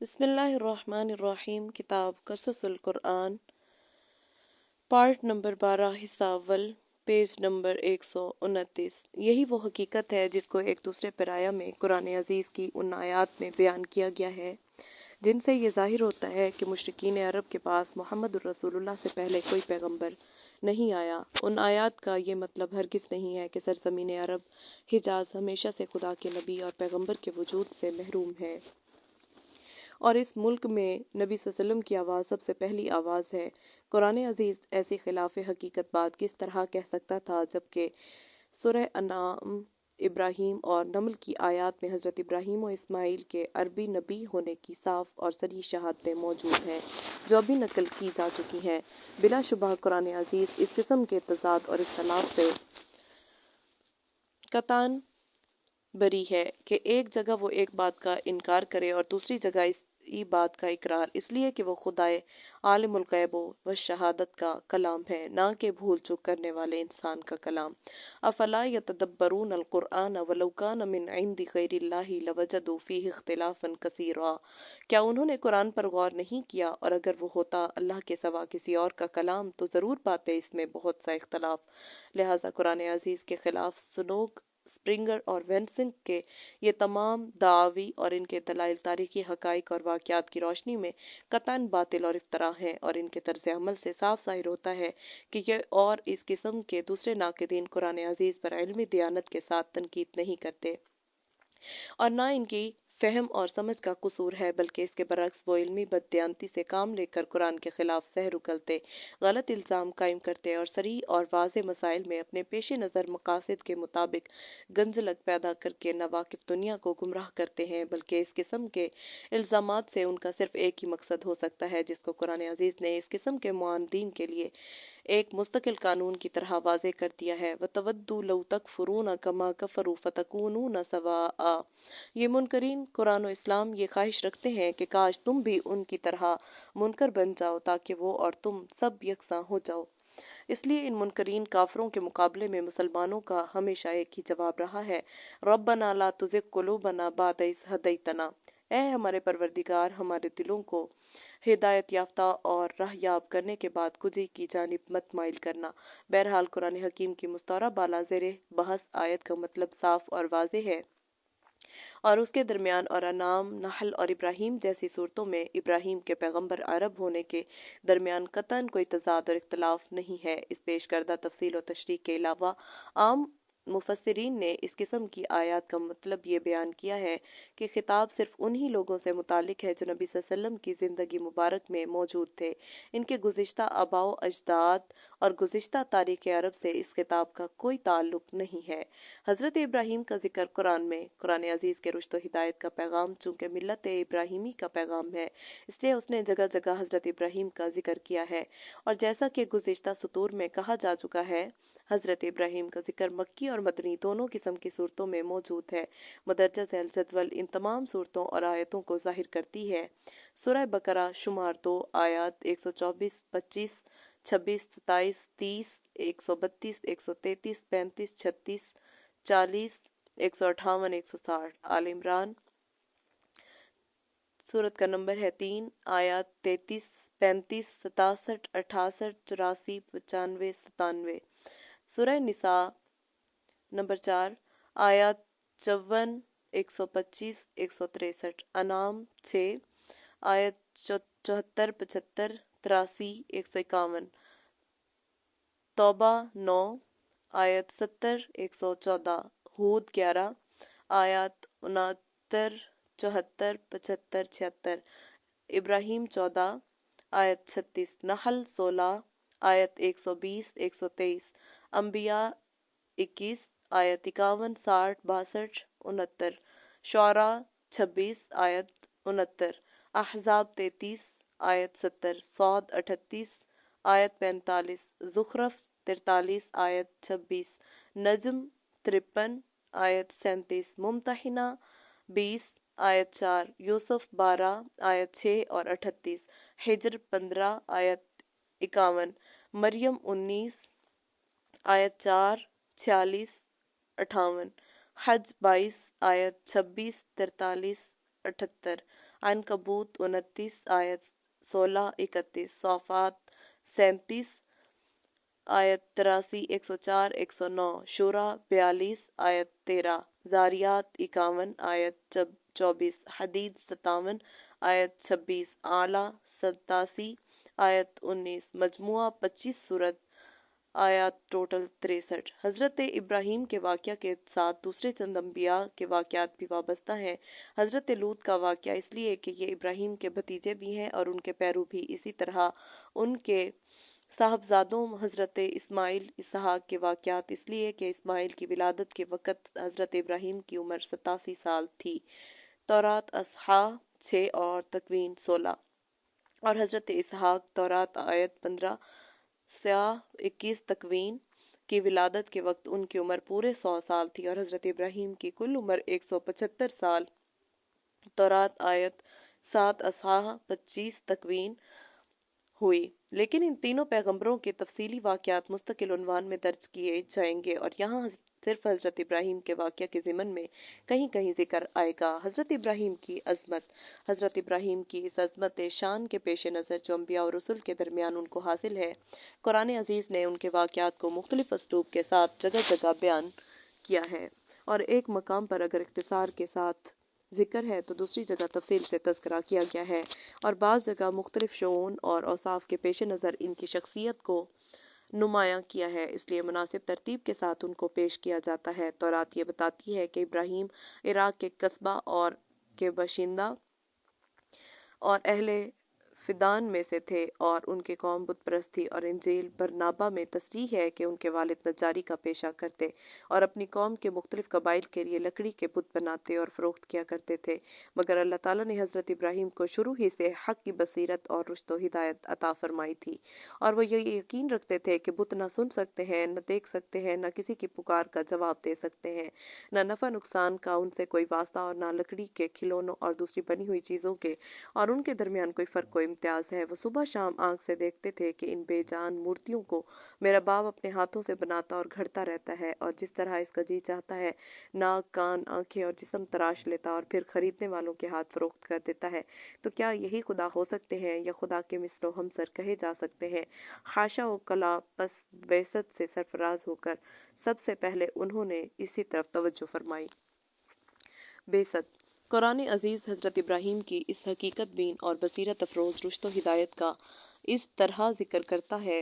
بسم اللہ الرحمن الرحیم۔ کتاب قصص القرآن، پارٹ نمبر 12، حصہ اول، پیج نمبر 129۔ یہی وہ حقیقت ہے جس کو ایک دوسرے پرآیا میں قرآن عزیز کی ان آیات میں بیان کیا گیا ہے جن سے یہ ظاہر ہوتا ہے کہ مشرکین عرب کے پاس محمد الرسول اللہ سے پہلے کوئی پیغمبر نہیں آیا۔ ان آیات کا یہ مطلب ہرگز نہیں ہے کہ سرزمین عرب حجاز ہمیشہ سے خدا کے نبی اور پیغمبر کے وجود سے محروم ہے، اور اس ملک میں نبی صلی اللہ علیہ وسلم کی آواز سب سے پہلی آواز ہے۔ قرآن عزیز ایسی خلاف حقیقت بات کس طرح کہہ سکتا تھا جبکہ سورہ انعام، ابراہیم اور نمل کی آیات میں حضرت ابراہیم و اسماعیل کے عربی نبی ہونے کی صاف اور صریح شہادتیں موجود ہیں جو ابھی نقل کی جا چکی ہیں۔ بلا شبہ قرآن عزیز اس قسم کے تضاد اور اختلاف سے قطعاً بری ہے کہ ایک جگہ وہ ایک بات کا انکار کرے اور دوسری جگہ اسی بات کا اقرار، اس لیے کہ وہ خدائے عالم الغیب و شہادت کا کلام ہے، نہ کہ بھول چک کرنے والے انسان کا کلام۔ افلا یتدبرون القرآن ولو کان من عند غیر اللہ لوجدوا فیہ اختلافا کثیرا۔ کیا انہوں نے قرآن پر غور نہیں کیا، اور اگر وہ ہوتا اللہ کے سوا کسی اور کا کلام تو ضرور پاتے اس میں بہت سا اختلاف۔ لہٰذا قرآن عزیز کے خلاف سنوک، اسپرنگر اور وینسنگ کے یہ تمام دعاوی اور ان کے دلائل تاریخی حقائق اور واقعات کی روشنی میں قطعاً باطل اور افتراء ہیں، اور ان کے طرز عمل سے صاف ظاہر ہوتا ہے کہ یہ اور اس قسم کے دوسرے ناقدین قرآن عزیز پر علمی دیانت کے ساتھ تنقید نہیں کرتے، اور نہ ان کی فہم اور سمجھ کا قصور ہے، بلکہ اس کے برعکس وہ علمی بددیانتی سے کام لے کر قرآن کے خلاف سحر اگلتے، غلط الزام قائم کرتے اور صریح اور واضح مسائل میں اپنے پیش نظر مقاصد کے مطابق گنجلک پیدا کر کے ناواقف دنیا کو گمراہ کرتے ہیں۔ بلکہ اس قسم کے الزامات سے ان کا صرف ایک ہی مقصد ہو سکتا ہے جس کو قرآن عزیز نے اس قسم کے معاندین کے لیے ایک مستقل قانون کی طرح واضح کر دیا ہے۔ وَتَوَدُّوا لَوْ تَكْفُرُونَ كَمَا كَفَرُوا فَتَكُونُونَ سَوَاءً۔ یہ منکرین قرآن و اسلام یہ خواہش رکھتے ہیں کہ کاش تم بھی ان کی طرح منکر بن جاؤ تاکہ وہ اور تم سب یکساں ہو جاؤ۔ اس لیے ان منکرین کافروں کے مقابلے میں مسلمانوں کا ہمیشہ ایک ہی جواب رہا ہے، رَبَّنَا لَا تُزِغْ قُلُوبَنَا بَعْدَ إِذْ ہَدَيْتَنَا۔ اے ہمارے پروردگار، ہمارے دلوں کو ہدایت یافتہ اور راہ یاب کرنے کے بعد کجی کی جانب مت مائل کرنا۔ بہرحال قرآن حکیم کی مستعار بالا زیر بحث آیت کا مطلب صاف اور واضح ہے، اور اس کے درمیان اور انعام، نحل اور ابراہیم جیسی صورتوں میں ابراہیم کے پیغمبر عرب ہونے کے درمیان قطعاً کوئی تضاد اور اختلاف نہیں ہے۔ اس پیش کردہ تفصیل و تشریح کے علاوہ عام مفسرین نے اس قسم کی آیات کا مطلب یہ بیان کیا ہے کہ خطاب صرف انہی لوگوں سے متعلق ہے جو نبی صلی اللہ علیہ وسلم کی زندگی مبارک میں موجود تھے۔ ان کے گزشتہ آباء و اجداد اور گزشتہ تاریخ عرب سے اس خطاب کا کوئی تعلق نہیں ہے۔ حضرت ابراہیم کا ذکر قرآن میں، قرآن عزیز کے رشد و ہدایت کا پیغام چونکہ ملت ابراہیمی کا پیغام ہے، اس لیے اس نے جگہ جگہ حضرت ابراہیم کا ذکر کیا ہے، اور جیسا کہ گزشتہ سطور میں کہا جا چکا ہے، حضرت ابراہیم کا ذکر مکی اور مدنی دونوں قسم کی صورتوں میں موجود ہے۔ مدرجہ ذیل جدول ان تمام صورتوں اور آیتوں کو ظاہر کرتی ہے۔ سورہ بقرہ شمار 2 آیات 124، 25، 26، 27، 30، 132، 133، 35، 36، 40، 158، 160۔ آل عمران سورت کا نمبر ہے 3، آیات 33، 35، 67، 68، 84، 95، 97۔ سورہ نساء نمبر 4، آیات 54، 125، 163۔ انعام 6، آیت 74، 75، 83، 151۔ توبہ 9، آیت 70، 114۔ ہود 11، آیات 69، 74، 75، 76۔ ابراہیم 14، آیت 36۔ نحل 16، آیت 120، 123۔ انبیاء 21، آیت 51، 60، 62، 69۔ شعراء 26، آیت 69۔ احزاب 33، آیت 70۔ صاد 38، آیت 45۔ زخرف 43، آیت 26۔ نجم 53، آیت 37۔ ممتحنہ 20، آیت 4۔ یوسف 12، آیت 6 اور 38۔ حجر 15، آیت 51۔ مریم 19، آیت 4، 46، 58۔ حج 22، آیت 26، 43، 78۔ अनकबूत 29 आयत 16-31, सौफात 37 आयत 83 104 109, शूरा 42 आयत 13, जारियात 51 आयत 24, हदीद 57 आयत 26, आला 87 आयत 19, मजमुआ 25 सूरत आयात टोटल 63। हज़रत इब्राहीम के वाक़या के साथ दूसरे चंद अम्बिया के वाक़यात भी वाबस्ता हैं। हज़रत लूत का वाक़या इसलिए कि ये इब्राहीम के भतीजे भी हैं और उनके पैरू भी। इसी तरह उनके साहबजादों हज़रत इस्माइल इसहाक के वाक़यात इसलिए कि इस्माइल की विलादत के वक़्त हज़रत इब्राहीम की उम्र 87 साल थी। तौरात असहा 6 और तकवीन 16। और हज़रत इसहाक तौरात आयत 15 से 21 तकवीन की विलादत के वक्त उनकी उम्र पूरे 100 साल थी और हज़रत इब्राहीम की कुल उम्र 175 साल। तौरात आयत 7 असहा 25 तकवीन हुई। लेकिन इन तीनों पैगंबरों के तफसीली वाक़यात मुस्तकिल उन्वान में दर्ज किए जाएंगे और यहाँ सिर्फ हज़रत इब्राहीम के वाक़या के ज़िमन में कहीं कहीं जिक्र आएगा। हज़रत इब्राहीम की अज़मत। हज़रत इब्राहीम की इस अज़मत शान के पेश नज़र जो अम्बिया और रसूल के दरमियान उनको हासिल है, कुरान अज़ीज़ ने उनके वाक़यात को मुख्तलिफ़ असलूब के साथ जगह जगह बयान किया है और एक मकाम पर अगर इख्तिसार के साथ जिक्र है तो दूसरी जगह तफसील से तज़किरा किया गया है और बाज़ जगह मुख्तलिफ़ शऊन और औसाफ के पेश नज़र इनकी शख्सियत को नुमायां किया है, इसलिए मुनासिब तरतीब के साथ उनको पेश किया जाता है। तौरात ये बताती है कि इब्राहीम इराक के कस्बा और के बाशिंदा और अहले फिदान में से थे और उनके कौम बुत परस्त थी और इंजील बरनाबा में तस्रीह है कि उनके वालिद नजारी का पेशा करते और अपनी कौम के मुख्तलिफ कबाइल के लिए लकड़ी के बुत बनाते और फ़रोख्त किया करते थे। मगर अल्लाह ताला ने हज़रत इब्राहीम को शुरू ही से हक़ की बसीरत और रुश्तो हिदायत अता फरमाई थी और वो ये यकीन रखते थे कि बुत ना सुन सकते हैं, न देख सकते हैं, न किसी की पुकार का जवाब दे सकते हैं, न नफ़ा नुकसान का उनसे कोई वास्ता और न लकड़ी के खिलौनों और दूसरी बनी हुई चीज़ों के और उनके दरमियान कोई फ़र्क कोई इम्तियाज़ है। वो सुबह शाम आँख से देखते थे कि इन बेजान मूर्तियों को मेरा बाप अपने हाथों से बनाता और घड़ता रहता है और जिस तरह इसका जी चाहता है नाक कान आंखें और जिस्म तराश लेता और फिर खरीदने वालों के हाथ फरोख्त कर देता है। तो क्या यही खुदा हो सकते हैं या खुदा के मिसलो हमसर कहे जा सकते हैं? हाशा व कला। बस बेसत से सरफराज होकर सबसे पहले उन्होंने इसी तरफ तवज्जो फरमाई। बेसत कुरान अज़ीज़ हज़रत इब्राहीम की इस हकीकत बीन और बसीरत अफरोज़ रुश्तो हिदायत का इस तरह जिक्र करता है,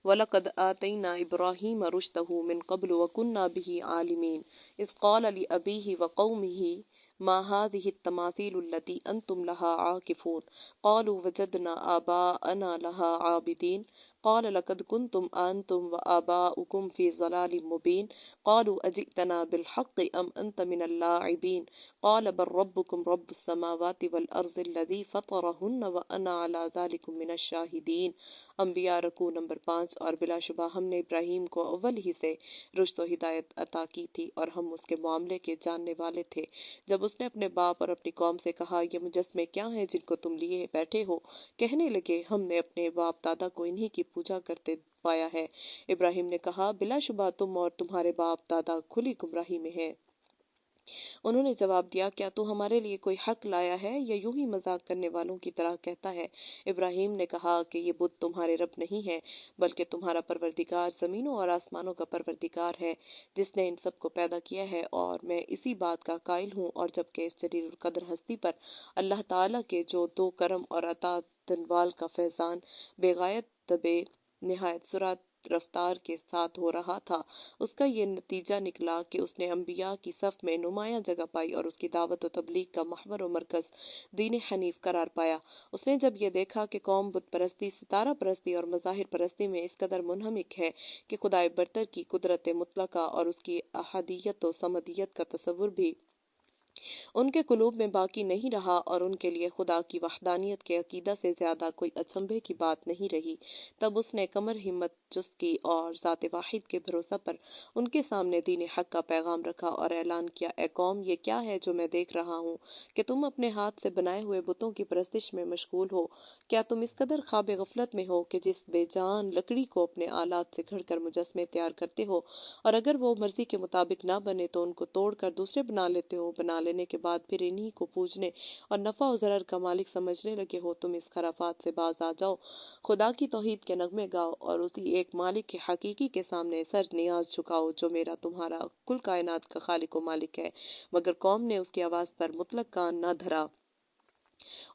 वलक़द आतैना इब्राहीम रुश्दहु मिन क़ब्ल व कुन्ना बिही आलिमीन इज़ क़ाल लिअबीही व क़ौमिही मा हाज़िहि तमासीलु लती अंतुम लहा आकिफून क़ालू वजदना आबाअना लहा आबिदीन क़ाल लक़द कुन्तुम अंतुम व आबाउकुम फ़ी ज़लालिम मुबीन क़ालू अजिअतना बिलहक़्क़ि अम अंत मिनल लाइबीन क़ाल बल रब्बुकुम रब्बुस समावाति वल अर्ज़ि लज़ी फ़तरहुन्न व अना अला ज़ालिकुम मिनश शाहिदीन। अंबिया रकू नंबर 5। और बिलाशुबा हमने इब्राहीम को अव्वल ही से रुश्तो हिदायत अता की थी और हम उसके मामले के जानने वाले थे। जब उसने अपने बाप और अपनी कौम से कहा, ये मुजस्मे क्या हैं जिनको तुम लिए बैठे हो? कहने लगे, हमने अपने बाप दादा को इन्हीं की पूजा करते पाया है। इब्राहीम ने कहा, बिलाशुबा तुम और तुम्हारे बाप दादा खुली गुमराही में हैं। उन्होंने जवाब दिया, क्या तू हमारे लिए कोई हक लाया है या यूं ही मजाक करने वालों की तरह कहता है? इब्राहीम ने कहा कि ये बुत तुम्हारे रब नहीं है बल्कि तुम्हारा परवरदिगार ज़मीनों और आसमानों का परवरदिगार है जिसने इन सब को पैदा किया है और मैं इसी बात का कायल हूँ। और जबकि इस जलील कदर हस्ती पर अल्लाह ताला के जो दो करम और अता तनवाल का फैज़ान बेगायत तबे निहायत सुरात रफ्तार के साथ हो रहा था, उसका ये नतीजा निकला कि उसने अम्बिया की सफ़ में नुमायां जगह पाई और उसकी दावत व तबलीग का महवर व मरकज़ दीन हनीफ करार पाया। उसने जब ये देखा कि कौम बुत परस्ती, सितारा परस्ती और मज़ाहिर परस्ती में इस कदर मुनहमिक है कि खुदाए बरतर की कुदरत मुतलका और उसकी अहदियत व समदियत का तसव्वुर भी उनके कुलूब में बाकी नहीं रहा और उनके लिए खुदा की वहदानियत के अकीदा से ज़्यादा कोई अचंभे की बात नहीं रही, तब उसने कमर हिम्मत चुस्त की और ज़ात वाहिद के भरोसा पर उनके सामने दीन हक का पैगाम रखा और ऐलान किया, ए कौम, ये क्या है जो मैं देख रहा हूँ कि तुम अपने हाथ से बनाए हुए बुतों की परस्तिश में मशगूल हो? क्या तुम इस कदर ख्वाब गफलत में हो कि जिस बेजान लकड़ी को अपने आलात से घड़कर मुजस्मे तैयार करते हो और अगर वो मर्जी के मुताबिक ना बने तो उनको तोड़कर दूसरे बना लेने के बाद फिर इन्हीं को पूजने और नफ़ा और ज़रर का मालिक समझने लगे हो, तुम इस खराफात से बाज आ जाओ, खुदा की तौहीद के नगमे गाओ और उसी एक मालिक के हकीकी के सामने सर नियाज झुकाओ जो मेरा तुम्हारा कुल कायनात का खालिक व मालिक है। मगर कौम ने उसकी आवाज़ पर मुतलक कान न धरा,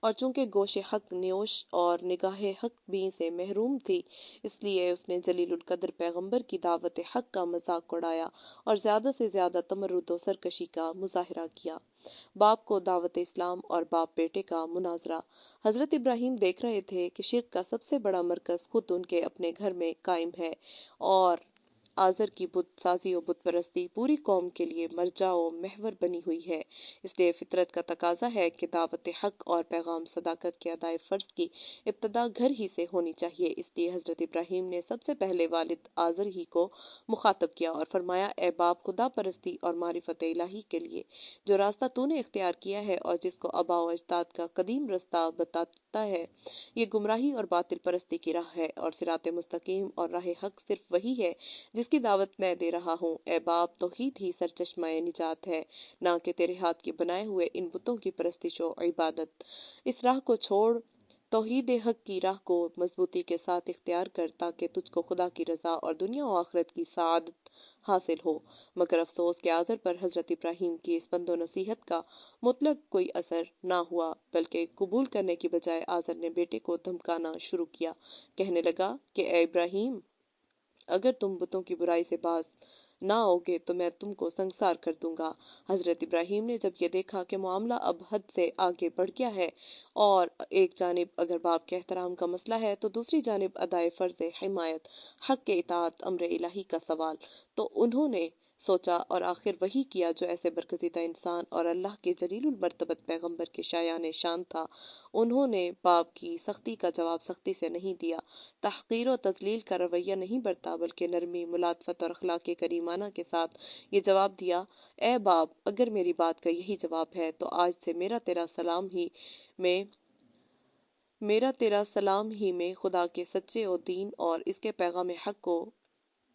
और चूंकि गोशे हक न्योश और निगाह हक भी से महरूम थी, इसलिए उसने जलीलुल कद्र पैगंबर की दावत हक का मजाक उड़ाया और ज़्यादा से ज़्यादा तमर्रुद और सरकशी का मुजाहरा किया। बाप को दावत इस्लाम और बाप बेटे का मुनाजरा। हज़रत इब्राहीम देख रहे थे कि शिर्क का सबसे बड़ा मरकज़ खुद उनके अपने घर में कायम है और आज़र की बुत साजी और बुत परस्ती पूरी कौम के लिए मरजा व महवर बनी हुई है। इसलिए फितरत का तकाजा है कि दावत हक और पैगाम सदाकत के अदाए फ़र्ज की इब्तदा घर ही से होनी चाहिए। इसलिए हज़रत इब्राहीम ने सबसे पहले वालिद आज़र ही को मुखातब किया और फरमाया, ए बाप, खुदा परस्ती और मारिफत इलाही के लिए जो रास्ता तूने इख्तियार किया है और जिसको आबा व अजदाद का कदीम रास्ता बताता है, ये गुमराही और बातिल परस्ती की राह है और सिरात मुस्तकीम और राह हक सिर्फ वही है जिसकी दावत मैं दे रहा हूँ। ए बाप, तौहीद ही सरचश्माए निजात है, ना कि तेरे हाथ के बनाए हुए इन बुतों की परस्तिश और इबादत। इस राह को छोड़ तौहीद हक की राह को मजबूती के साथ इख्तियार कर, ताकि तुझको खुदा की रजा और दुनिया और आखिरत की सादत हासिल हो। मगर अफसोस के आज़र पर हज़रत इब्राहीम की इस बंदो नसीहत का मुतलक कोई असर ना हुआ, बल्कि कबूल करने की बजाय आज़र ने बेटे को धमकाना शुरू किया। कहने लगा कि ए इब्राहीम, अगर तुम बुतों की बुराई से बाज ना आओगे तो मैं तुमको संसार कर दूंगा। हजरत इब्राहीम ने जब ये देखा कि मामला अब हद से आगे बढ़ गया है और एक जानिब अगर बाप के एहतराम का मसला है तो दूसरी जानिब अदाए फ़र्ज़ हिमायत, हक के इताअत, अम्र इलाही का सवाल, तो उन्होंने सोचा और आखिर वही किया जो ऐसे बरगज़ीदा इंसान और अल्लाह के जलीलुल मर्तबत पैगंबर के शायान शान था। उन्होंने बाप की सख्ती का जवाब सख्ती से नहीं दिया, तहक़ीर और तज़लील का रवैया नहीं बरता, बल्कि नरमी, मुलातफ़त और अखलाक़ करीमाना के साथ ये जवाब दिया, ए बाप, अगर मेरी बात का यही जवाब है तो आज से मेरा तेरा सलाम ही में खुदा के सच्चे और दीन और इसके पैगाम हक को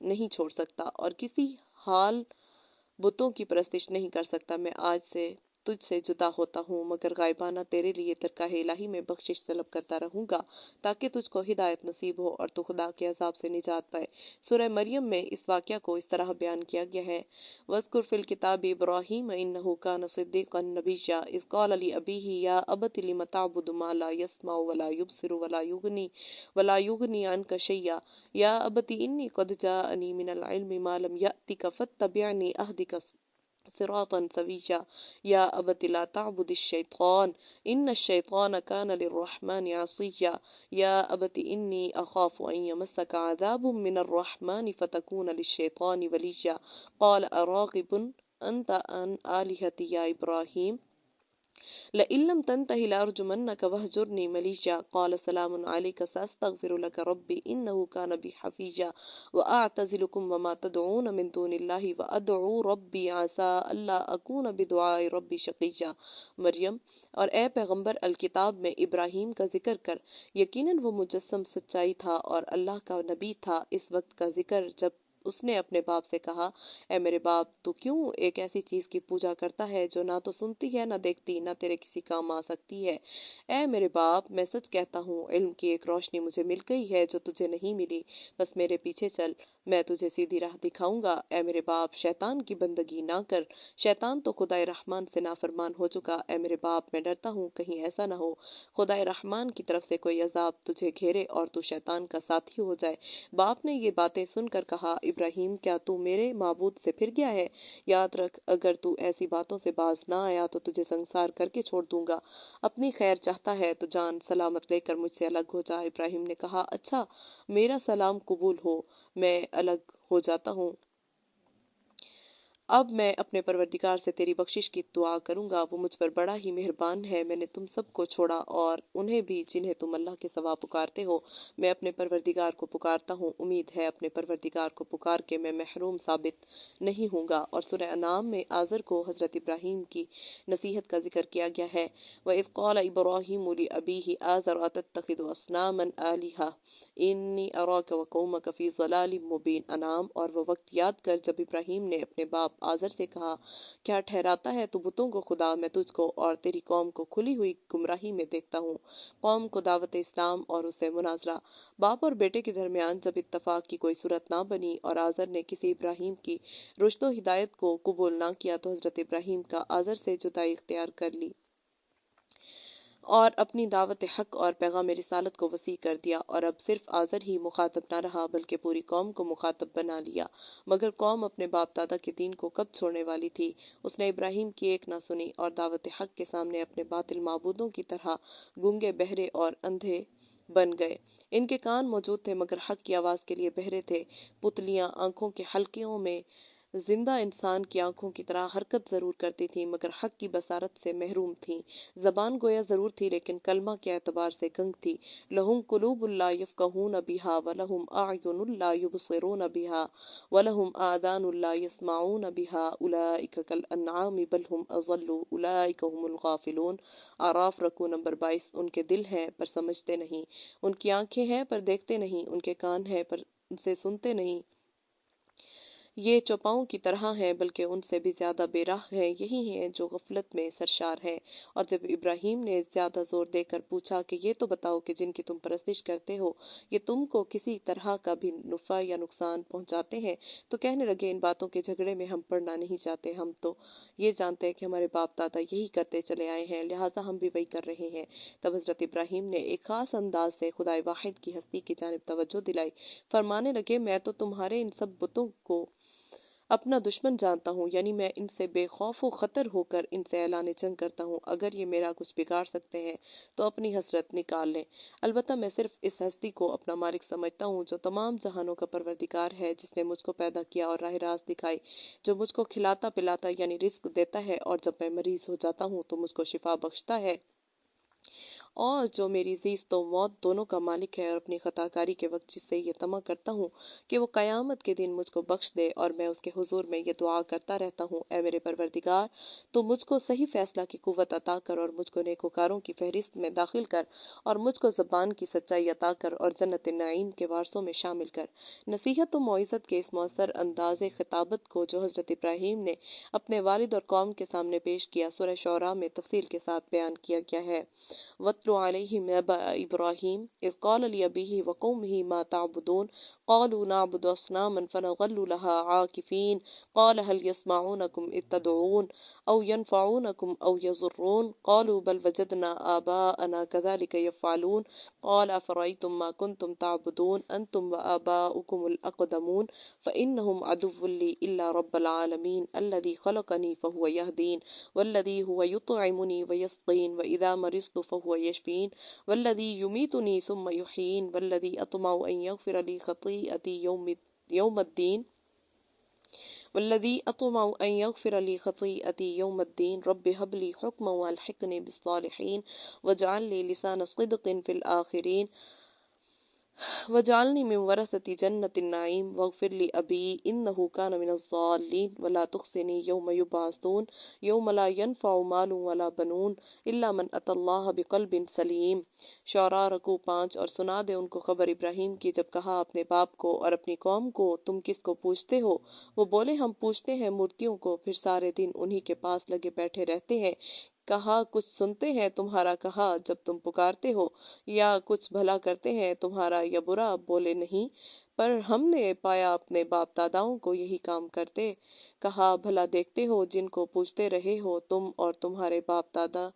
नहीं छोड़ सकता और किसी हाल बुतों की परस्तिश नहीं कर सकता। मैं आज से तुझसे जुदा होता हूँ, मगर गायबाना तेरे लिए दरगाह इलाही में बख्शिश तलब करता रहूंगा ताकि तुझको हिदायत नसीब हो और तू खुदा के अजाब से निजात पाए। सूरह मरियम में इस वाक़या को इस तरह बयान किया गया है, वज़्कुर फ़िल किताब इब्राहीम इन्नहु कान सिद्दीक़न नबिय्या इज़ क़ाल लि अबीही या अबति लिम तअबुदु मा ला यस्मउ वला युबसिरु वला युग़नी अन्का शैय्या या अबति इन्नी क़द जाअनी मिनल इल्मि मा लम यअतिक फ़त्तबिअनी अहदिक सिरातन सविय्या या अबति ला तअबुदिश शैतान इन्नश शैतान कान लिर्रहमानि असिय्या या अबति इन्नी अखाफु अन यमस्सक अज़ाबुम मिनर रहमानि फतकून लिश्शैतानि वलिय्या क़ाल अराग़िबुन अंत अन आलिहति या इब्राहीम लइन लम तंतहि लारजुमन्नक वहजुरनी मलिया क़ाल सलामुन अलैका सअस्तग़फिरु लक रब्बी इन्नहु कान बी हफ़िय्या व अअतज़िलुकुम वमा तदऊन मिन दूनिल्लाहि व अदऊ रब्बी असा अल्ला अकून बिदुआइ रब्बी शक़िय्या। मरियम, और ए पैगंबर, अलकिताब में इब्राहीम का जिक्र कर, यकीनन वो मुजस्सम सच्चाई था और अल्लाह का नबी था। इस वक्त का जिक्र जब उसने अपने बाप से कहा, ए मेरे बाप, तू क्यों एक ऐसी चीज की पूजा करता है जो ना तो सुनती है, ना देखती, ना तेरे किसी काम आ सकती है। ए मेरे बाप, मैं सच कहता हूँ, इल्म की एक रोशनी मुझे मिल गई है जो तुझे नहीं मिली। बस मेरे पीछे चल, मैं तुझे सीधी राह दिखाऊंगा। ए मेरे बाप, शैतान की बंदगी ना कर, शैतान तो खुदाए रहमान से नाफरमान हो चुका। ए मेरे बाप, मैं डरता हूँ कहीं ऐसा ना हो खुदाए रहमान की तरफ से कोई अजाब तुझे घेरे और तू शैतान का साथी हो जाए। बाप ने ये बातें सुनकर कहा, इब्राहीम, क्या तू मेरे माबूद से फिर गया है? याद रख, अगर तू ऐसी बातों से बाज ना आया तो तुझे संसार करके छोड़ दूंगा। अपनी खैर चाहता है तो जान सलामत लेकर मुझसे अलग हो जा। इब्राहीम ने कहा, अच्छा, मेरा सलाम कबूल हो, मैं अलग हो जाता हूँ। अब मैं अपने परवरदिगार से तेरी बख्शिश की दुआ करूंगा, वो मुझ पर बड़ा ही मेहरबान है। मैंने तुम सबको छोड़ा और उन्हें भी जिन्हें तुम अल्लाह के सिवा पुकारते हो। मैं अपने परवरदिगार को पुकारता हूँ, उम्मीद है अपने परवरदिगार को पुकार के मैं महरूम साबित नहीं हूँगा। और सूरह अनाम में आज़र को हज़रत इब्राहीम की नसीहत का जिक्र किया गया है, व इज़ क़ाल इब्राहीमु लिअबीहि आज़र अतत्तखिज़ु अस्नामन आलिहा इन्नी अराक व कौमक फ़ी ज़लालिम मुबीन। अनाम, और वह वक्त याद कर जब इब्राहीम ने अपने बाप आज़र से कहा, क्या ठहराता है तू बुतों को खुदा? मैं तुझको और तेरी कौम को खुली हुई गुमराही में देखता हूँ। कौम को दावत इस्लाम और उससे मुनाजरा। बाप और बेटे के दरमियान जब इत्तफाक की कोई सूरत ना बनी और आज़र ने किसी इब्राहिम की रुश्तो हिदायत को कबूल ना किया तो हज़रत इब्राहिम का आज़र से जुदाई इख्तियार कर ली और अपनी दावत हक और पैगाम रिसालत को वसी कर दिया, और अब सिर्फ आज़र ही मुखातब ना रहा बल्कि पूरी कौम को मुखातब बना लिया। मगर कौम अपने बाप दादा के दीन को कब छोड़ने वाली थी? उसने इब्राहिम की एक ना सुनी और दावत हक के सामने अपने बातिल माबूदों की तरह गूंगे बहरे और अंधे बन गए। इनके कान मौजूद थे मगर हक की आवाज़ के लिए बहरे थे। पुतलियां आंखों के हल्कियों में जिंदा इंसान की आंखों की तरह हरकत जरूर करती थी मगर हक की बसारत से महरूम थीं। जबान गोया जरूर थी लेकिन कलमा के एतबार से गंग थी। लहुम कुलूबुन ला यफ़क़हून बिहा वलहुम अअयुनुन ला युबसिरून बिहा वलहुम आदानुन ला यस्मऊन बिहा उलाइका कल अन्आमि बल हुम अज़ल्लु उलाइका हुमुल गाफिलून। आराफ रकू नंबर 22। उनके दिल हैं पर समझते नहीं, उनकी आंखें हैं पर देखते नहीं, उनके कान हैं पर उनसे सुनते नहीं। ये चौपाओं की तरह हैं बल्कि उनसे भी ज्यादा बेराह हैं। यही हैं जो गफलत में सरशार हैं। और जब इब्राहिम ने ज्यादा जोर देकर पूछा कि ये तो बताओ कि जिनकी तुम परस्तिश करते हो ये तुमको किसी तरह का भी नुफा या नुकसान पहुंचाते हैं, तो कहने लगे इन बातों के झगड़े में हम पड़ना नहीं चाहते। हम तो ये जानते हैं कि हमारे बाप दादा यही करते चले आए हैं, लिहाजा हम भी वही कर रहे हैं। तब हजरत इब्राहिम ने एक खास अंदाज से खुदाए वाहिद की हस्ती की जानिब तवज्जो दिलाई। फरमाने लगे, मैं तो तुम्हारे इन सब बुतों को अपना दुश्मन जानता हूँ, यानी मैं इनसे बेखौफ व खतर होकर इनसे ऐलान जंग करता हूँ। अगर ये मेरा कुछ बिगाड़ सकते हैं तो अपनी हसरत निकाल लें। अलबत्ता मैं सिर्फ इस हस्ती को अपना मालिक समझता हूँ जो तमाम जहानों का परवरदिगार है, जिसने मुझको पैदा किया और राह रास्त दिखाई, जो मुझको खिलाता पिलाता यानी रिस्क देता है और जब मैं मरीज हो जाता हूँ तो मुझको शिफा बख्शता है, और जो मेरी जीस तो मौत दोनों का मालिक है, और अपनी खताकारी के वक्त जिससे ये तमा करता हूँ कि वो क़यामत के दिन मुझको बख्श दे, और मैं उसके हुजूर में ये दुआ करता रहता हूँ, ए मेरे परवरदिगार तो मुझको सही फैसला की कुव्वत अता कर और मुझको नेकोकारों की फहरिस्त में दाखिल कर, और मुझको ज़बान की सच्चाई अता कर और जन्नत नईम के वारसों में शामिल कर। नसीहत व मौइज़त के इस मौसर अंदाज़ खिताबत को जो हज़रत इब्राहीम ने अपने वालिद और कौम के सामने पेश किया, सूरह शौरा में तफसील के साथ बयान किया गया है। वत्लु अलैहिम नबअ इब्राहीम इज़ क़ाल लिअबीहि व क़ौमिहि मा तअबुदून क़ालू नअबुदु असनामन फ़नज़ल्लु लहा आकिफ़ीन क़ाल हल यस्मऊनकुम इज़ तदऊन औ यनफ़ऊनकुम औ यज़ुर्रून क़ालू बल वजदना आबाअना कज़ालिक यफ़अलून क़ाल अफ़रअय्तुम मा कुन्तुम तअबुदून अंतुम व आबाउकुमुल अक़दमून फ़इन्नहुम अदुव्वुन ली इल्ला रब्बल आलमीन अल्लज़ी ख़लक़नी फ़हुव यहदीन वल्लज़ी हुव युत्इमुनी व यस्क़ीन व इज़ा मरिज़्तु फ़हुव यशफ़ीन वल्लज़ी युमीतुनी सुम्म युह्यीन वल्लज़ी अत्मउ अन यग़फ़िर ली ख़तीअती यौमद्दीन वल्लज़ी अत्मउ अन यग़फ़िर ली ख़तीअती यौमद्दीन रब्बि हब ली हुक्मन व अल्हिक़नी बिस्सालिहीन वजअल ली लिसान सिद्क़िन फ़िल आख़िरीन वजालनी मिन वरसती जन्नतिन नईम वग़फिर ली अबी इन्नहु कान मिनज़्ज़ालिन वला तुख़्ज़िनी यौम युबअसून यौम ला यनफ़उ मालुन वला बनून इल्ला मन अतल्लाह बिक़ल्बिन सलीम। शौरा रकू 5। और सुना दे उनको खबर इब्राहीम की जब कहा अपने बाप को और अपनी कौम को, तुम किसको पूछते हो? वो बोले, हम पूछते हैं मूर्तियों को, फिर सारे दिन उन्हीं के पास लगे बैठे रहते हैं। कहा, कुछ सुनते हैं तुम्हारा कहा जब तुम पुकारते हो, या कुछ भला करते हैं तुम्हारा या बुरा? बोले, नहीं, पर हमने पाया अपने बाप दादाओं को यही काम करते। कहा, भला देखते हो जिनको पूछते रहे हो तुम और तुम्हारे बाप दादा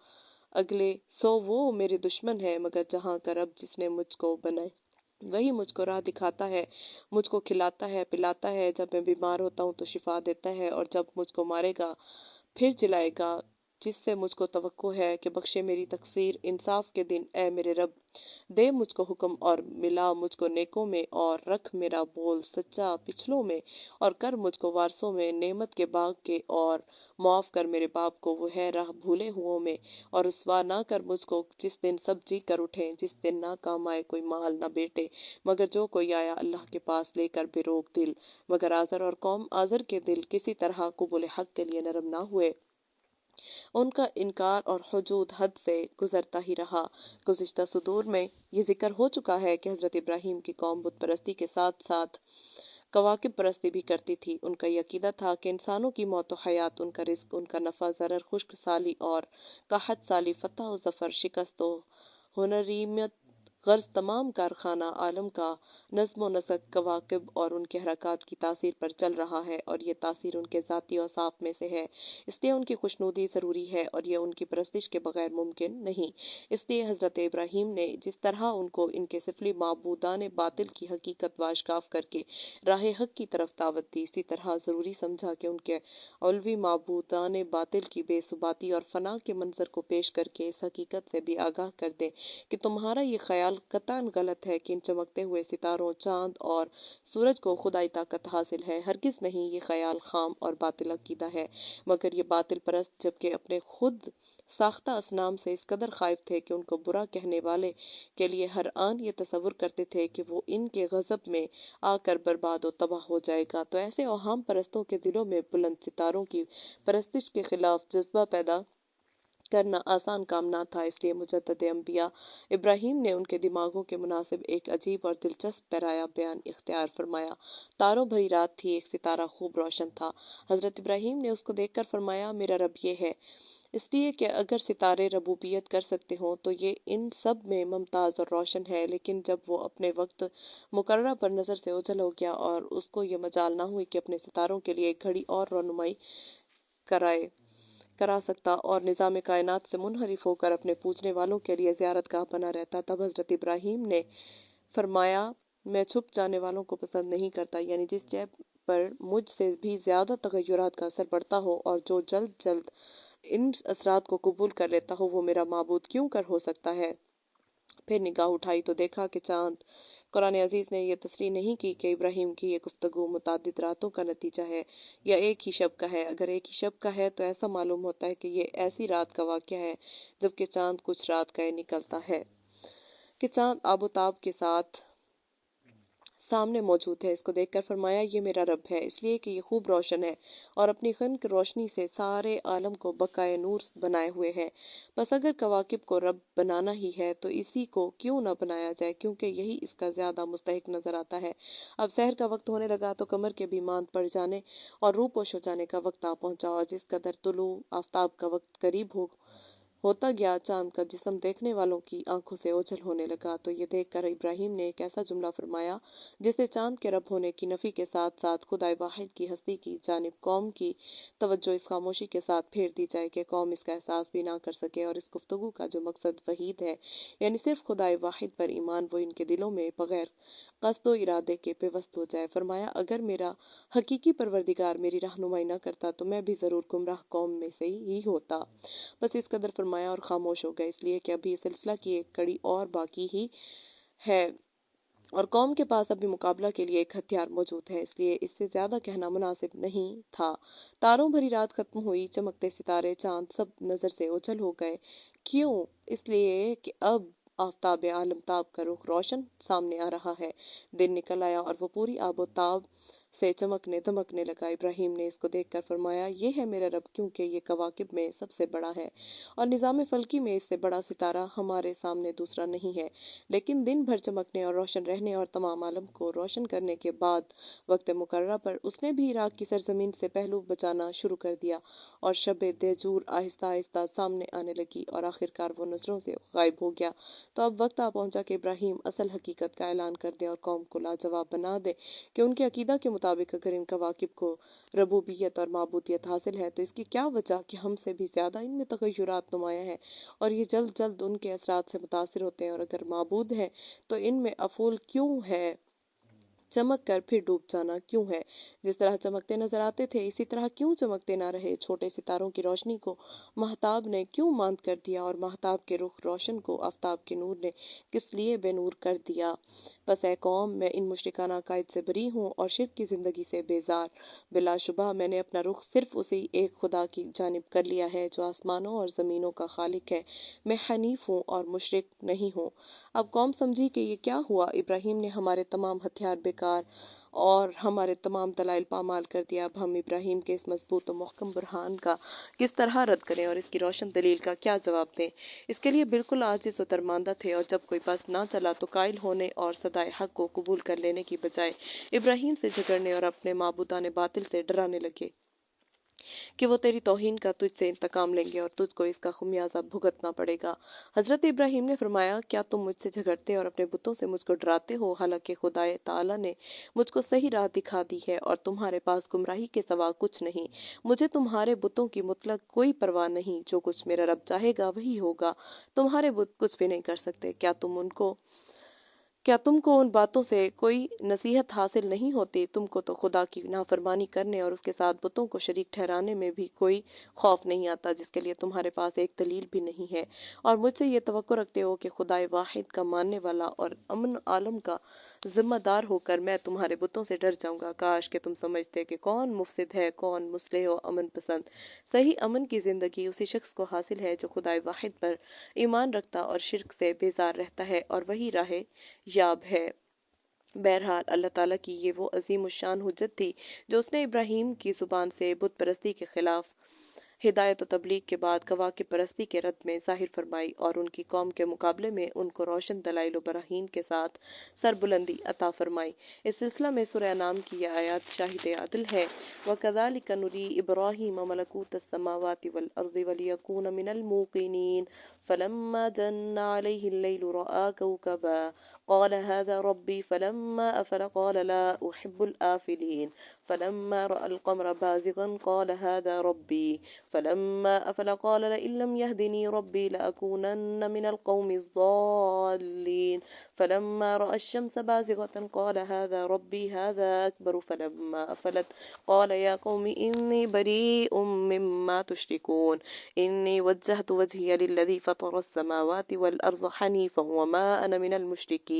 अगले, सो वो मेरे दुश्मन है, मगर जहाँ का रब जिसने मुझको बनाए वही मुझको राह दिखाता है, मुझको खिलाता है पिलाता है, जब मैं बीमार होता हूँ तो शिफा देता है, और जब मुझको मारेगा फिर जिलाएगा, जिससे मुझको तवक्को है कि बख्शे मेरी तकसीर इंसाफ के दिन। ए मेरे रब, दे मुझको हुक्म और मिला मुझको नेकों में, और रख मेरा बोल सच्चा पिछलों में, और कर मुझको वारसों में नेमत के बाग के, और माफ़ कर मेरे बाप को वो है राह भूले हुओं में, और रुस्वा ना कर मुझको जिस दिन सब जी कर उठें, जिस दिन ना काम आए कोई माल ना बेटे, मगर जो कोई आया अल्लाह के पास लेकर बेरोग दिल। मगर आज़र और कौम आज़र के दिल किसी तरह कबूल हक के लिए नरम ना हुए, उनका इनकार और हुजूद हद से गुजरता ही रहा। गुज़िश्ता सुदूर में ये जिक्र हो चुका है कि हज़रत इब्राहीम की कौम बुत परस्ती के साथ साथ कवाकिब परस्ती भी करती थी। उनका ये अकीदा था कि इंसानों की मौत व हयात, उनका रिस्क, उनका नफ़ा ज़रर, खुश्क साली और काहत साली, फतह व ज़फ़र, शिकस्त व हुनरीमत, गर्ज तमाम कारखाना आलम का नज़्म व नसक कवाकिब और उनके हरकत की तासीर पर चल रहा है, और ये तासीर उनके ज़ाती औसाफ में से है, इसलिए उनकी खुशनुदी ज़रूरी है और ये उनकी परस्तिश के बगैर मुमकिन नहीं। इसलिए हज़रत इब्राहीम ने जिस तरह उनको इनके सिफली माबूदान बातिल की हकीकत वाशकाफ करके राह हक की तरफ दावत दी, इसी तरह ज़रूरी समझा कि उनके औलवी माबूदान बातिल की बेसुबाती और फना के मंजर को पेश करके इस हकीकत से भी आगाह कर दें कि तुम्हारा ये ख्याल कतई गलत है कि इन चमकते हुए सितारों, चांद और सूरज को खुदाई ताकत हासिल है। हरगिज नहीं, ये ख्याल खाम और बातिल अकीदा है। मगर ये बातिल परस्त जबकि अपने खुद साख्ता असनाम से इस कदर खाइफ थे कि उनको बुरा कहने वाले के लिए हर आन ये तसव्वुर करते थे कि वो इनके गज़ब में आकर बर्बाद और तबाह हो जाएगा। तो ऐसे औहाम परस्तों के दिलों में बुलंद सितारों की परस्तिश के खिलाफ जज्बा पैदा करना आसान काम ना था। इसलिए मुजद्दिद अंबिया इब्राहीम ने उनके दिमागों के मुनासिब एक अजीब और दिलचस्प पैराया बयान इख्तियार फरमाया। तारों भरी रात थी, एक सितारा खूब रोशन था। हज़रत इब्राहीम ने उसको देखकर फरमाया, मेरा रब ये है, इसलिए कि अगर सितारे रबूबियत कर सकते हों तो ये इन सब में मुमताज़ और रोशन है। लेकिन जब वो अपने वक्त मुकर्रर पर नज़र से ओझल हो गया और उसको ये मजाल ना हुई कि अपने सितारों के लिए एक घड़ी और रोनुमाई कराए करा सकता और निज़ाम कायनात से मुनहरिफ होकर अपने पूजने वालों के लिए ज़ियारत गाह बना रहता, तब हज़रत इब्राहीम ने फरमाया, मैं छुप जाने वालों को पसंद नहीं करता, यानी जिस जय पर मुझ से भी ज़्यादा तगय्युरात का असर पड़ता हो और जो जल्द जल्द इन असरात को कबूल कर लेता हो, वो मेरा माबूद क्यों कर हो सकता है। फिर निगाह उठाई तो देखा कि चांद। कुरान अजीज ने यह तस्रीह नहीं की कि इब्राहिम की ये गुफ्तगू मुतादिद रातों का नतीजा है या एक ही शब का है। अगर एक ही शब का है तो ऐसा मालूम होता है कि ये ऐसी रात का वाक़या है जबकि चांद कुछ रात गए निकलता है, कि चांद आबोताब के साथ सामने मौजूद है। इसको देखकर फरमाया, ये मेरा रब है, इसलिए कि ये खूब रोशन है और अपनी खन की रोशनी से सारे आलम को बकाए नूर बनाए हुए है। बस अगर कवाकिब को रब बनाना ही है तो इसी को क्यों न बनाया जाए, क्योंकि यही इसका ज़्यादा मुस्तहिक नज़र आता है। अब सहर का वक्त होने लगा तो कमर के भी मांद पड़ जाने और रूपोश हो जाने का वक्त आ पहुंचा, और जिस कदर तुलू आफ्ताब का वक्त करीब होता गया, चांद का जिस्म देखने वालों की आंखों से ओझल होने लगा। तो ये देखकर इब्राहिम ने एक ऐसा जुमला फरमाया जिससे चांद के रब होने की नफी के साथ साथ खुदाई वाहिद की हस्ती की जानिब कौम की तवज्जो इस खामोशी के साथ फेर दी जाए कि कौम इसका एहसास भी ना कर सके और इस गुफ्तगू का जो मकसद वहीद है, यानी सिर्फ खुदाई वाहिद पर ईमान, वो इनके दिलों में बगैर कस्द व इरादे के पेवस्त हो जाए। फरमाया, अगर मेरा हकीकी परवरदिगार मेरी रहनुमाई ना करता तो मैं भी ज़रूर गुमराह कौम में से ही होता। बस इस कदर फरमाया और खामोश हो गए, इसलिए कि अभी सिलसिला की एक कड़ी और बाकी ही है और कौम के पास अभी मुकाबला के लिए एक हथियार मौजूद है, इसलिए इससे ज्यादा कहना मुनासिब नहीं था। तारों भरी रात खत्म हुई, चमकते सितारे, चांद सब नजर से ओझल हो गए। क्यों? इसलिए कि अब आफताब आलमताब का रुख रोशन सामने आ रहा है। दिन निकल आया और वो पूरी आबोताब से चमकने दमकने लगा। इब्राहिम ने इसको देखकर फरमाया, ये है मेरा रब, क्योंकि ये कवाकिब में सबसे बड़ा है और निज़ाम फल्की में इससे बड़ा सितारा हमारे सामने दूसरा नहीं है। लेकिन दिन भर चमकने और रोशन रहने और तमाम आलम को रोशन करने के बाद वक्त मुकर्रर पर उसने भी इराक की सरजमीन से पहलू बचाना शुरू कर दिया और शब देजूर आहिस्ता आहिस्ता सामने आने लगी और आखिरकार वो नजरों से गायब हो गया। तो अब वक्त आ पहुंचा कि इब्राहिम असल हकीकत का ऐलान कर दे और कौम को लाजवाब बना दे कि उनके अकीदा के मुताबिक अगर इन कवाकिब को रबूबियत और माबूदियत हासिल है तो इसकी क्या वजह कि हमसे भी ज़्यादा इनमें तगय्युरात नुमाया है और ये जल्द जल्द उनके असरात से मुतासिर होते हैं, और अगर माबूद है तो इनमें अफूल क्यों है, चमक कर फिर डूब जाना क्यों है। जिस तरह चमकते नजर आते थे इसी तरह क्यों चमकते ना रहे। छोटे सितारों की रोशनी को महताब ने क्यों मांद कर दिया और महताब के रुख रोशन को आफ्ताब के नूर ने किस लिए बेनूर कर दिया। बस ए कौम, मैं इन मुशरिकाना अकायद से बरी हूँ और शिर्क की ज़िंदगी से बेजार। बिलाशुबा मैंने अपना रुख सिर्फ उसी एक खुदा की जानिब कर लिया है जो आसमानों और ज़मीनों का खालिक है। मैं हनीफ हूँ और मुशरिक नहीं हूँ। अब कौम समझी कि ये क्या हुआ। इब्राहिम ने हमारे तमाम हथियार बेकार اور ہمارے تمام دلائل پامال کر دیا، اب ہم ابراہیم کے اس مضبوط و محکم برہان کا کس طرح رد کریں اور اس کی روشن دلیل کا کیا جواب دیں؟ اس کے لیے بالکل عاجز و درماندہ تھے، اور جب کوئی بس نہ چلا تو قائل ہونے اور صدائے حق کو قبول کر لینے کی بجائے ابراہیم سے جھگڑنے اور اپنے معبودان باطل سے ڈرانے لگے کہ وہ تیری توہین کا تجھ سے انتقام لیں گے اور تجھ کو اس کا خمیازہ بھگتنا پڑے گا۔ حضرت ابراہیم نے فرمایا، کیا تم مجھ سے جھگڑتے اور اپنے بتوں سے مجھ کو ڈراتے ہو، حالانکہ خدائے تعالیٰ نے مجھ کو صحیح راہ دکھا دی ہے اور تمہارے پاس گمراہی کے سوا کچھ نہیں۔ مجھے تمہارے بتوں کی مطلق کوئی پرواہ نہیں، جو کچھ میرا رب چاہے گا وہی ہوگا، تمہارے بت کچھ بھی نہیں کر سکتے۔ کیا تم کو ان باتوں سے کوئی نصیحت حاصل نہیں ہوتی؟ تم کو تو خدا کی نافرمانی کرنے اور اس کے ساتھ بتوں کو شریک ٹھہرانے میں بھی کوئی خوف نہیں آتا، جس کے لیے تمہارے پاس ایک دلیل بھی نہیں ہے، اور مجھ سے یہ توقع رکھتے ہو کہ خدائے واحد کا ماننے والا اور امن عالم کا ذمہ دار ہو کر میں تمہارے بتوں سے ڈر جاؤں گا۔ کاش کہ تم سمجھتے کہ کون مفسد ہے، کون مصلح و امن پسند۔ صحیح امن کی زندگی اسی شخص کو حاصل ہے جو خدائے واحد پر ایمان رکھتا اور شرک سے بیزار رہتا ہے، اور وہی راہ یاب ہے۔ بہرحال اللہ تعالیٰ کی یہ وہ عظیم الشان حجت تھی جو اس نے ابراہیم کی زبان سے بت پرستی کے خلاف ہدایت و تبلیغ کے بعد کواکب پرستی کے رد میں ظاہر فرمائی، اور ان کی قوم کے مقابلے میں ان کو روشن دلائل و براہین کے ساتھ سربلندی عطا فرمائی۔ اس سلسلہ میں سورہ انعام کی یہ آیات شاہد عدل ہے۔ وَكَذَلِكَ نُرِي إِبْرَاهِيمَ مَلَكُوتَ السَّمَاوَاتِ وَالْأَرْضِ وَلِيَكُونَ مِنَ الْمُوقِنِينَ فَلَمَّا جَنَّ عَلَيْهِ اللَّيْلُ رَأَىٰ كَوْكَبًا قال هذا ربي فلما أفل قال لا أحب الآفلين فلما رأى القمر بازغا قال هذا ربي فلما أفل قال لئن لم يهدني ربي لأكونن من القوم الضالين فلما رأى الشمس بازغة قال هذا ربي هذا أكبر فلما أفلت قال يا قوم إني بريء مما تشركون إني وجهت وجهي للذي فطر السماوات والأرض حنيفا وما أنا من المشركين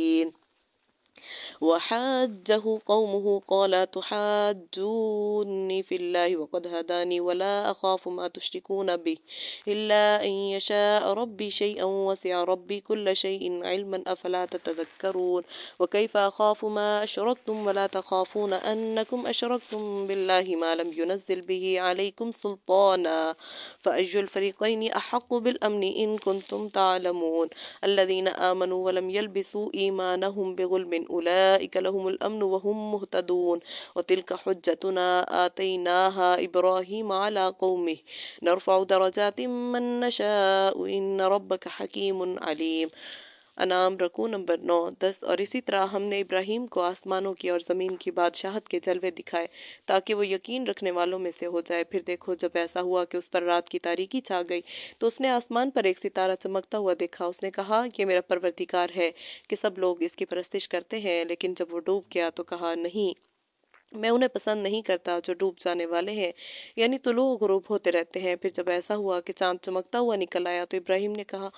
وحاجه قومه قال تحاجوني في الله وقد هداني ولا أخاف ما تشركون به إلا أن يشاء ربي شيئا وسع ربي كل شيء علما أفلا تتذكرون وكيف أخاف ما أشركتم ولا تخافون أنكم أشركتم بالله ما لم ينزل به عليكم سلطانا فأي الفريقين أحق بالأمن إن كنتم تعلمون الذين آمنوا ولم يلبسوا إيمانهم بظلم أولئك لهم الأمن وهم مهتدون وتلك حجتنا آتيناها إبراهيم على قومه نرفع درجات من نشاء إن ربك حكيم عليم۔ انعام رکوع نمبر 9-10۔ اور اسی طرح ہم نے ابراہیم کو آسمانوں کی اور زمین کی بادشاہت کے جلوے دکھائے تاکہ وہ یقین رکھنے والوں میں سے ہو جائے۔ پھر دیکھو جب ایسا ہوا کہ اس پر رات کی تاریکی چھا گئی تو اس نے آسمان پر ایک ستارہ چمکتا ہوا دیکھا۔ اس نے کہا یہ میرا پروردگار ہے کہ سب لوگ اس کی پرستش کرتے ہیں، لیکن جب وہ ڈوب گیا تو کہا نہیں، میں انہیں پسند نہیں کرتا جو ڈوب جانے والے ہیں، یعنی طلوع و غروب ہوتے رہتے ہیں۔ پھر جب ایسا ہوا کہ چاند چمکتا ہوا نکل آیا تو ابراہیم نے کہا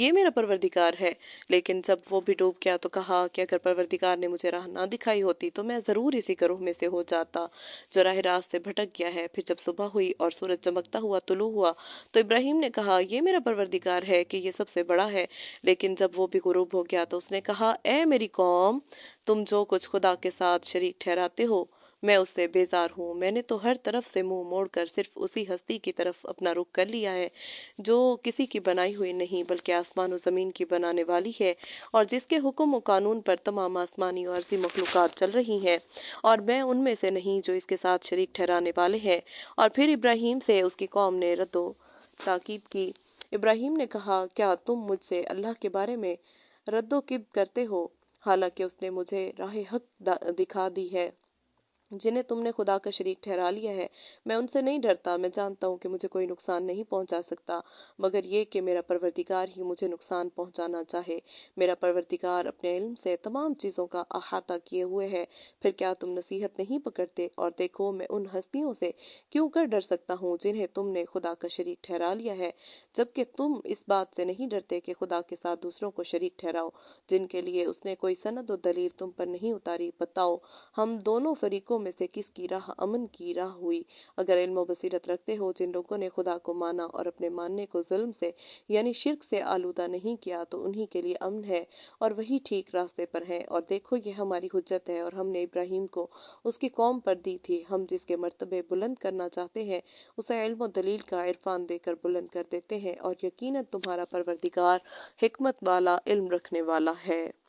یہ میرا پروردگار ہے، لیکن جب وہ بھی ڈوب گیا تو کہا کہ اگر پروردگار نے مجھے راہ نہ دکھائی ہوتی تو میں ضرور اسی گروہ میں سے ہو جاتا جو راہ راست سے بھٹک گیا ہے۔ پھر جب صبح ہوئی اور سورج چمکتا ہوا طلوع ہوا تو ابراہیم نے کہا یہ میرا پروردگار ہے کہ یہ سب سے بڑا ہے، لیکن جب وہ بھی غروب ہو گیا تو اس نے کہا اے میری قوم، تم جو کچھ خدا کے ساتھ شریک ٹھہراتے ہو میں اس سے بیزار ہوں۔ میں نے تو ہر طرف سے منہ موڑ کر صرف اسی ہستی کی طرف اپنا رخ کر لیا ہے جو کسی کی بنائی ہوئی نہیں بلکہ آسمان و زمین کی بنانے والی ہے، اور جس کے حکم و قانون پر تمام آسمانی اور ارضی مخلوقات چل رہی ہیں، اور میں ان میں سے نہیں جو اس کے ساتھ شریک ٹھہرانے والے ہیں۔ اور پھر ابراہیم سے اس کی قوم نے رد و تاکید کی۔ ابراہیم نے کہا کیا تم مجھ سے اللہ کے بارے میں رد و کد کرتے ہو، حالانکہ اس نے مجھے راہ حق دکھا دی ہے؟ جنہیں تم نے خدا کا شریک ٹھہرا لیا ہے میں ان سے نہیں ڈرتا۔ میں جانتا ہوں کہ مجھے کوئی نقصان نہیں پہنچا سکتا مگر یہ کہ میرا پروردگار ہی مجھے نقصان پہنچانا چاہے۔ میرا پروردگار اپنے علم سے تمام چیزوں کا احاطہ کیے ہوئے ہے۔ پھر کیا تم نصیحت نہیں پکڑتے؟ اور دیکھو میں ان ہستیوں سے کیوں کر ڈر سکتا ہوں جنہیں تم نے خدا کا شریک ٹھہرا لیا ہے، جبکہ تم اس بات سے نہیں ڈرتے کہ خدا کے ساتھ دوسروں کو شریک ٹھہراؤ جن کے لیے اس نے کوئی سند و دلیل تم پر نہیں اتاری۔ بتاؤ ہم دونوں فریقوں में से किसकी राह अमन की राह हुई। अगर इल्म व बसीरत रखते हो जिन लोगों ने खुदा को माना और अपने मानने को जुल्म से यानी शिर्क से आलूदा नहीं किया, तो उन्हीं के लिए अमन है और वही ठीक रास्ते पर हैं। और देखो ये हमारी हुज्जत है और हमने इब्राहिम को उसकी कौम पर दी थी। हम जिसके मर्तबे बुलंद करना चाहते हैं उसे इल्म व दलील का इरफान देकर बुलंद कर देते हैं, और यकीनन तुम्हारा परवरदिगार हिकमत वाला इल्म रखने वाला है।